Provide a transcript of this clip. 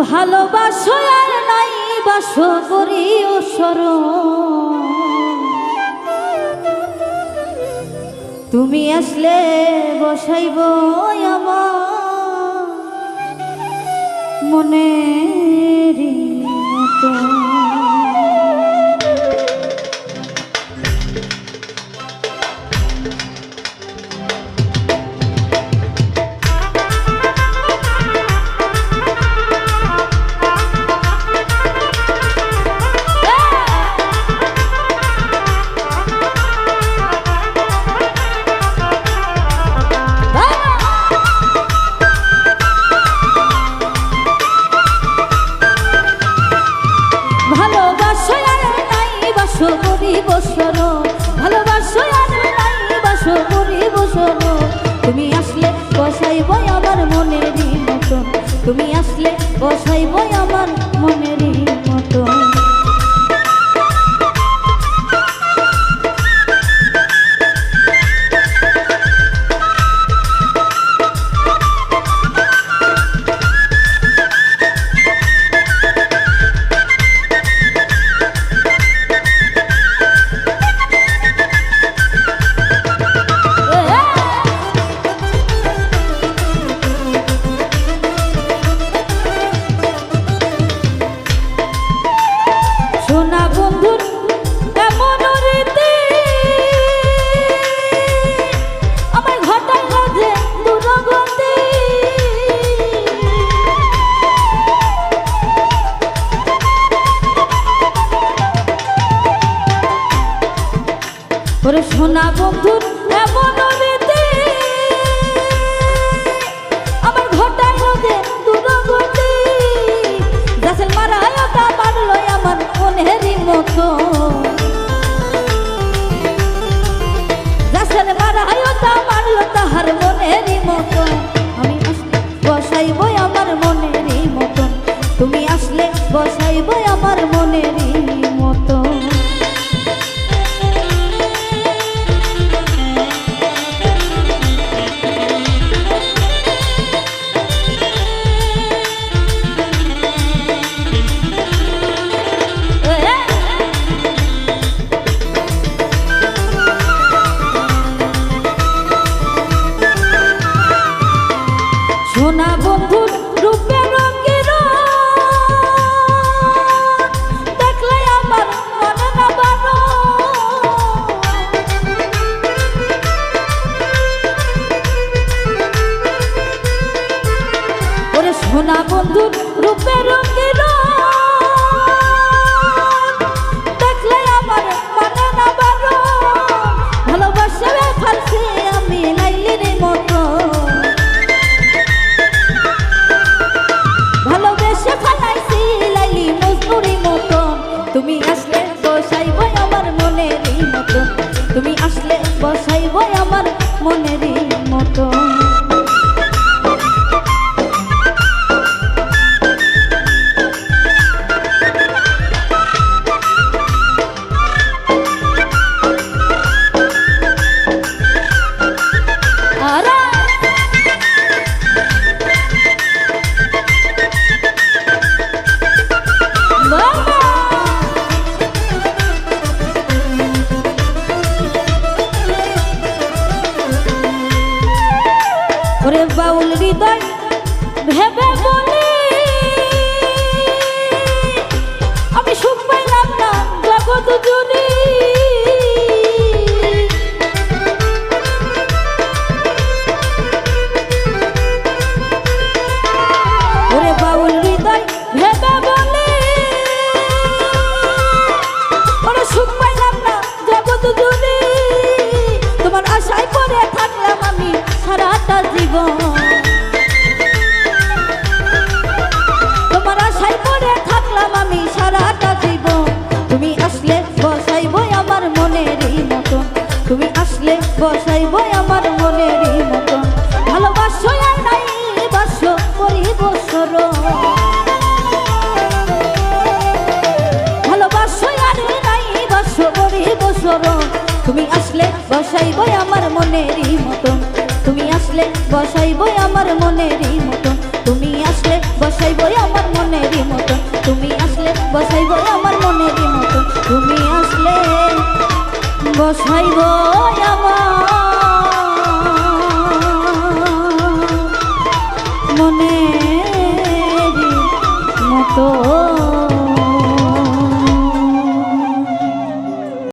ভালোবাসো আর নাই বাসো করি ও শরণ, তুমি আসলে বসাইব আমার মনের মতো। তুমি আসলে বসাইব আমার মনেরই মতন, তুমি আসলে বসাইব আমার মনেরই মতন। ওরে সোনা বন্ধুর এমন রীতি আমার ঘটায় রোদে দুরগতি, গাছের মারায় ওটা মারলো আমার মনেরই মতো, গাছের মারায় ওটা মারলো তাহার মনেরই মতো। আমি আসলে বসাইব আমার মনেরই মতন, তুমি আসলে বসাইব আমার মনেরই মতো। সোনা বন্ধুর রূপে রঙের দেখলে আমার মনে না বানো, ওরে সোনা বন্ধুর রূপে রঙের দেখলে আমার মনে না বানো, ভালোবাসা ফালছে আমি লাইলির মতো, তুমি আসলে বসাইব আমার মনেরই মতন, তুমি আসলে বসাইব আমার মনেরই মতন। ওরে বাউল হৃদয় ভেবে বলি আমি সুখ পাইলাম না জগৎ জুড়ি, ওরে বাউল হৃদয় ভেবে বলি ওরে সুখ পাইলাম না জগৎ জুড়ি, তোমার আশায় পড়ে থাকলাম আমি সারাটা জীবন, তোমার আশায় পড়ে থাকলাম আমি সারাটা জীবন। তুমি আসলে বসাইব আমার মনেরই মতন, তুমি আসলে বসাইব আমার মনেরই মতন। ভালোবাসো আর নাই বাসো করিব শরণ, ভালোবাসো আর নাই বাসো করিব শরণ, তুমি আসলে বসাইব আমার মনেরই মতন, তুমি আসলে বসাইব আমার মনেরই মতন, তুমি আসলে বসাইবই আমার মনেরই মতন, তুমি আসলে বসাইবই আমার মনেরই